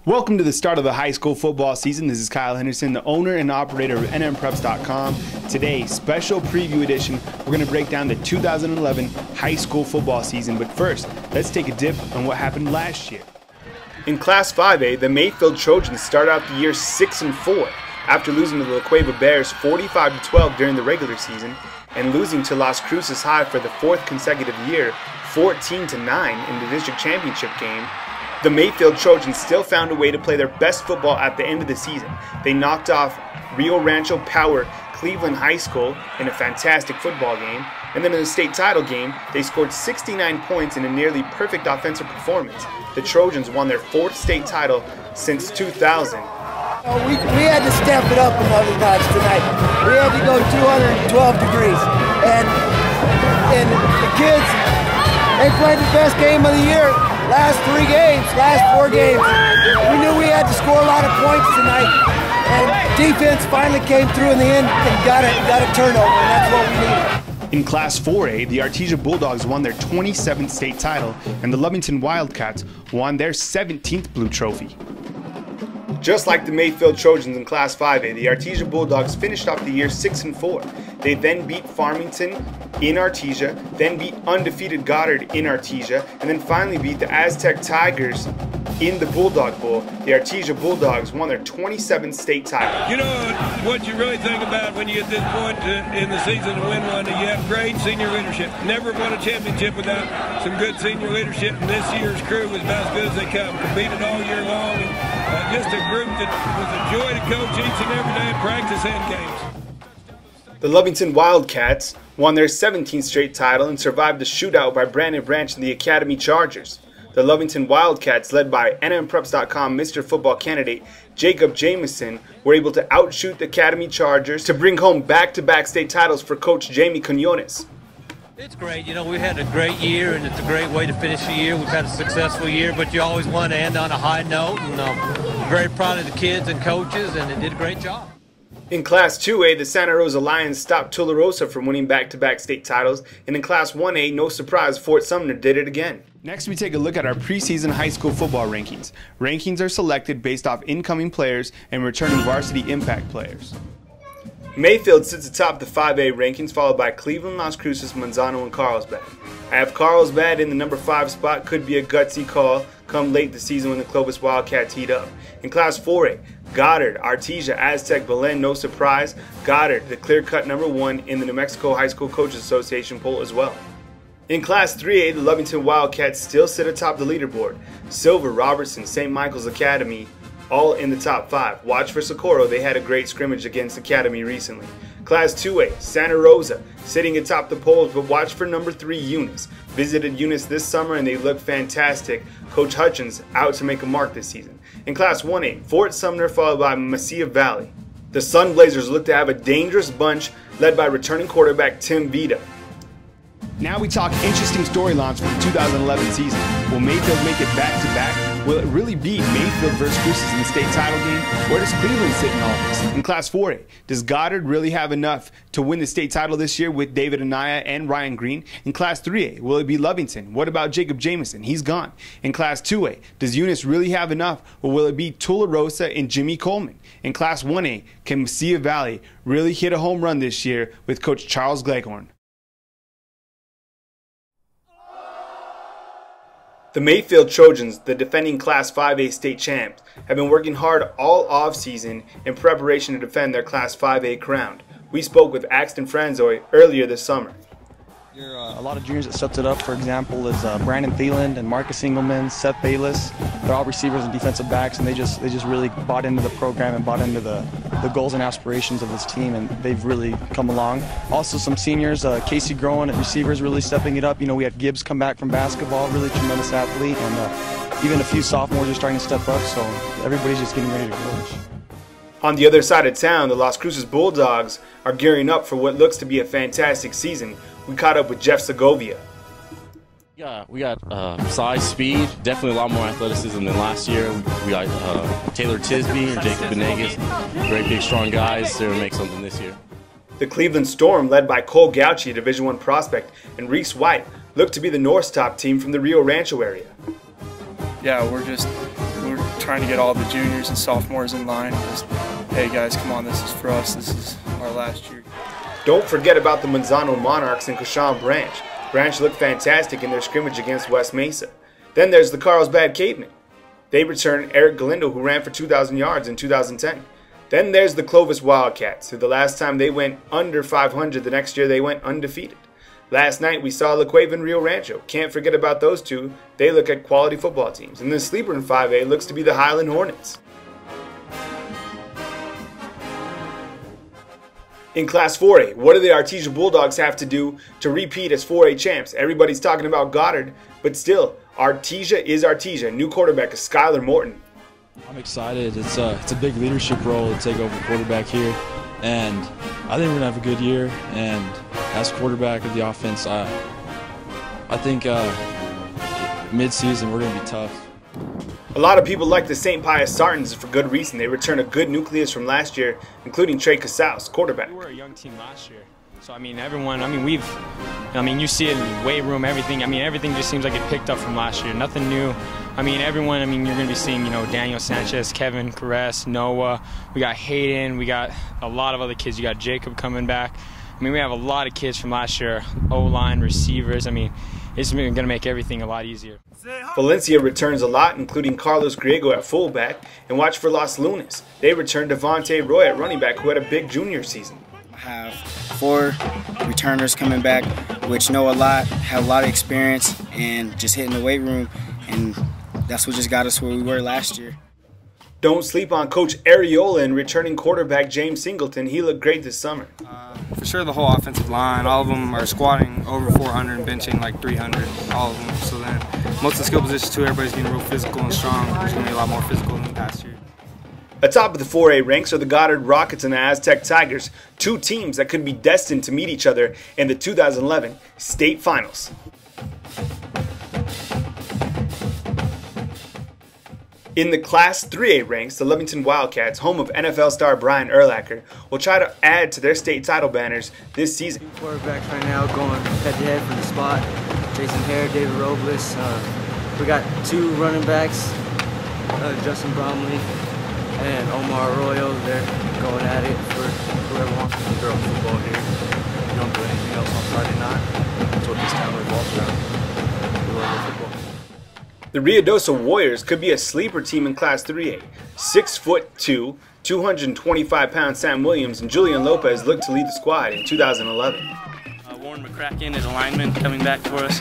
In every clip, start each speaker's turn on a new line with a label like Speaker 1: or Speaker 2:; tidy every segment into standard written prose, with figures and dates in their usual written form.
Speaker 1: Welcome to the start of the high school football season. This is Kyle Henderson, the owner and operator of NMPreps.com. Today, special preview edition, we're going to break down the 2011 high school football season. But first, let's take a dip on what happened last year. In Class 5A, the Mayfield Trojans started out the year 6-4 after losing to the La Cueva Bears 45-12 during the regular season and losing to Las Cruces High for the fourth consecutive year 14-9 in the district championship game. The Mayfield Trojans still found a way to play their best football at the end of the season. They knocked off Rio Rancho Power Cleveland High School in a fantastic football game, and then in the state title game, they scored 69 points in a nearly perfect offensive performance. The Trojans won their fourth state title since 2000.
Speaker 2: We had to step it up another notch tonight. We had to go 212 degrees, and the kids, they played the best game of the year. Last four games, we knew we had to score a lot of points tonight, and defense finally came through in the end and got a turnover, and that's what we needed.
Speaker 1: In Class 4A, the Artesia Bulldogs won their 27th state title, and the Lovington Wildcats won their 17th Blue Trophy. Just like the Mayfield Trojans in Class 5A, the Artesia Bulldogs finished off the year 6-4. They then beat Farmington in Artesia, then beat undefeated Goddard in Artesia, and then finally beat the Aztec Tigers in the Bulldog Bowl. The Artesia Bulldogs won their 27th state title.
Speaker 3: You know what you really think about when you get this point in the season to win one, that you have great senior leadership. Never won a championship without some good senior leadership, and this year's crew was about as good as they come. Competed all year long, and just a group that was a joy to coach each and every day at practice and games.
Speaker 1: The Lovington Wildcats won their 17th straight title and survived the shootout by Brandon Branch and the Academy Chargers. The Lovington Wildcats, led by NMPreps.com Mr. Football candidate Jacob Jameson, were able to outshoot the Academy Chargers to bring home back-to-back state titles for Coach Jamie Quinones.
Speaker 4: It's great. You know, we had a great year, and it's a great way to finish the year. We've had a successful year, but you always want to end on a high note, and I'm very proud of the kids and coaches, and they did a great job.
Speaker 1: In Class 2A, the Santa Rosa Lions stopped Tularosa from winning back-to-back state titles, and in Class 1A, no surprise, Fort Sumner did it again. Next, we take a look at our preseason high school football rankings. Rankings are selected based off incoming players and returning varsity impact players. Mayfield sits atop the 5A rankings, followed by Cleveland, Las Cruces, Manzano, and Carlsbad. I have Carlsbad in the number 5 spot. Could be a gutsy call come late this season when the Clovis Wildcats heat up. In Class 4A, Goddard, Artesia, Aztec, Belen, no surprise. Goddard, the clear-cut number 1 in the New Mexico High School Coaches Association poll as well. In Class 3A, the Lovington Wildcats still sit atop the leaderboard. Silver, Robertson, St. Michael's Academy, all in the top 5. Watch for Socorro. They had a great scrimmage against Academy recently. Class 2A, Santa Rosa, sitting atop the polls, but watch for number 3, Eunice. Visited Eunice this summer and they look fantastic. Coach Hutchins out to make a mark this season. In Class 1A, Fort Sumner followed by Mesilla Valley. The Sun Blazers look to have a dangerous bunch led by returning quarterback Tim Vita. Now we talk interesting storylines for the 2011 season. Will Mayfield make it back-to-back? Will it really be Mayfield versus Cruces in the state title game? Where does Cleveland sit in all this? In Class 4A, does Goddard really have enough to win the state title this year with David Anaya and Ryan Green? In Class 3A, will it be Lovington? What about Jacob Jameson? He's gone. In Class 2A, does Eunice really have enough, or will it be Tularosa and Jimmy Coleman? In Class 1A, can Mesilla Valley really hit a home run this year with Coach Charles Gleghorn? The Mayfield Trojans, the defending Class 5A state champs, have been working hard all off-season in preparation to defend their Class 5A crown. We spoke with Axton Franzoy earlier this summer.
Speaker 5: A lot of juniors that stepped it up, for example, is Brandon Thieland and Marcus Engelman, Seth Bayless. They're all receivers and defensive backs, and they just really bought into the program and bought into the goals and aspirations of this team, and they've really come along. Also, some seniors, Casey Groen at receivers, really stepping it up. You know, we had Gibbs come back from basketball, really tremendous athlete, and even a few sophomores are starting to step up, so everybody's just getting ready to coach.
Speaker 1: On the other side of town, the Las Cruces Bulldogs are gearing up for what looks to be a fantastic season. We caught up with Jeff Segovia.
Speaker 6: Yeah, we got size, speed, definitely a lot more athleticism than last year. We got Taylor Tisby and Jacob Benegas, very big, strong guys. They're going to make something this year.
Speaker 1: The Cleveland Storm, led by Cole Gauchi, a Division I prospect, and Reese White, look to be the North's top team from the Rio Rancho area.
Speaker 7: Yeah, we're trying to get all the juniors and sophomores in line. Just, hey guys, come on, this is for us. This is our last year.
Speaker 1: Don't forget about the Manzano Monarchs and Kashawn Branch. Branch looked fantastic in their scrimmage against West Mesa. Then there's the Carlsbad Cavemen. They return Eric Galindo, who ran for 2,000 yards in 2010. Then there's the Clovis Wildcats, who the last time they went under 500, the next year they went undefeated. Last night we saw La Cueva and Rio Rancho. Can't forget about those two. They look at quality football teams. And the sleeper in 5A looks to be the Highland Hornets. In Class 4A, what do the Artesia Bulldogs have to do to repeat as 4A champs? Everybody's talking about Goddard, but still, Artesia is Artesia. New quarterback is Skylar Morton.
Speaker 8: I'm excited. It's a big leadership role to take over quarterback here, and I think we're gonna have a good year. And as quarterback of the offense, I think mid-season we're gonna be tough.
Speaker 1: A lot of people like the St. Pius Sartans for good reason. They return a good nucleus from last year, including Trey Casals, quarterback.
Speaker 9: We were a young team last year, so I mean everyone. You see it in the weight room, everything. Everything just seems like it picked up from last year. Nothing new. Everyone. You're going to be seeing, Daniel Sanchez, Kevin Perez, Noah. We got Hayden. We got a lot of other kids. You got Jacob coming back. We have a lot of kids from last year. O-line, receivers. It's going to make everything a lot easier.
Speaker 1: Valencia returns a lot, including Carlos Griego at fullback, and watch for Los Lunas. They returned Devontae Roy at running back, who had a big junior season.
Speaker 10: I have 4 returners coming back, which know a lot, have a lot of experience, and just hitting the weight room, and that's what just got us where we were last year.
Speaker 1: Don't sleep on Coach Areola and returning quarterback James Singleton. He looked great this summer.
Speaker 11: For sure, the whole offensive line, all of them are squatting over 400 and benching like 300, all of them. So then most of the skill positions too, everybody's getting real physical and strong. There's going to be a lot more physical than the past year.
Speaker 1: Atop of the 4A ranks are the Goddard Rockets and the Aztec Tigers, two teams that could be destined to meet each other in the 2011 state finals. In the Class 3A ranks, the Lovington Wildcats, home of NFL star Brian Urlacher, will try to add to their state title banners this season.
Speaker 12: Quarterbacks right now going head-to-head for the spot. Jason Hare, David Robles. We got 2 running backs, Justin Bromley and Omar Arroyo. They're going at it for whoever wants to throw football here. We don't do anything else on Friday night. That's what this town revolves around. We love football.
Speaker 1: The Ruidoso Warriors could be a sleeper team in Class 3A. 6'2", 225-pound Sam Williams and Julian Lopez look to lead the squad in 2011.
Speaker 13: Warren McCracken is a lineman coming back for us.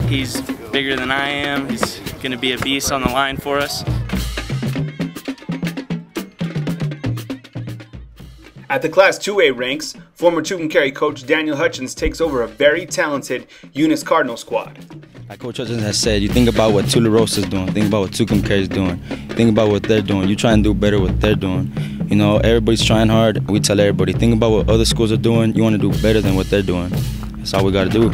Speaker 13: He's bigger than I am. He's going to be a beast on the line for us.
Speaker 1: At the Class 2A ranks, former Tucumcari coach Daniel Hutchins takes over a very talented Eunice Cardinal squad.
Speaker 14: Like Coach Hutchins has said, you think about what Tularosa is doing, think about what Tucumcari is doing, think about what they're doing. You try and do better what they're doing. Everybody's trying hard. We tell everybody, think about what other schools are doing. You want to do better than what they're doing. That's all we got to do.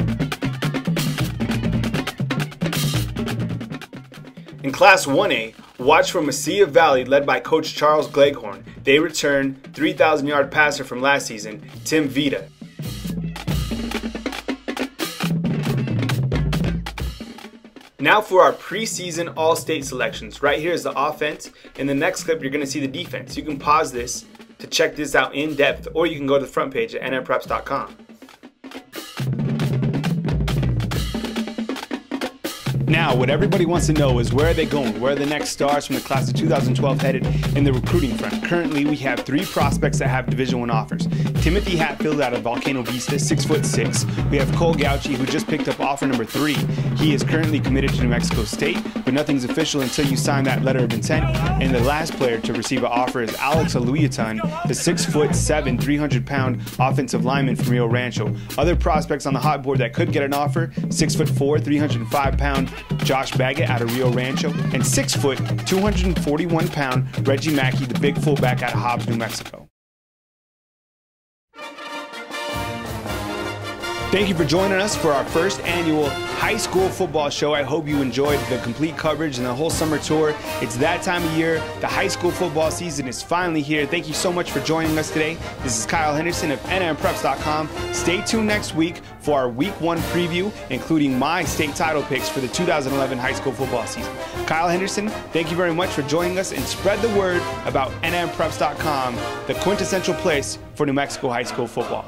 Speaker 1: In Class 1A, watch for Mesilla Valley, led by Coach Charles Gleghorn. They return 3,000-yard passer from last season, Tim Vita. Now for our preseason all-state selections. Right here is the offense. In the next clip, you're going to see the defense. You can pause this to check this out in depth, or you can go to the front page at nmpreps.com. Now, what everybody wants to know is where are they going? Where are the next stars from the class of 2012 headed in the recruiting front? Currently, we have 3 prospects that have Division I offers. Timothy Hatfield out of Volcano Vista, 6'6". We have Cole Gauchi, who just picked up offer number 3. He is currently committed to New Mexico State, but nothing's official until you sign that letter of intent. And the last player to receive an offer is Alex Aluyaton, the 6'7", 300-pound offensive lineman from Rio Rancho. Other prospects on the hot board that could get an offer: 6'4", 305-pound Josh Baggett out of Rio Rancho, and 6', 241-pound Reggie Mackey, the big fullback out of Hobbs, New Mexico. Thank you for joining us for our first annual high school football show. I hope you enjoyed the complete coverage and the whole summer tour. It's that time of year. The high school football season is finally here. Thank you so much for joining us today. This is Kyle Henderson of NMPreps.com. Stay tuned next week for our Week 1 preview, including my state title picks for the 2011 high school football season. Kyle Henderson, thank you very much for joining us, and spread the word about NMPreps.com, the quintessential place for New Mexico high school football.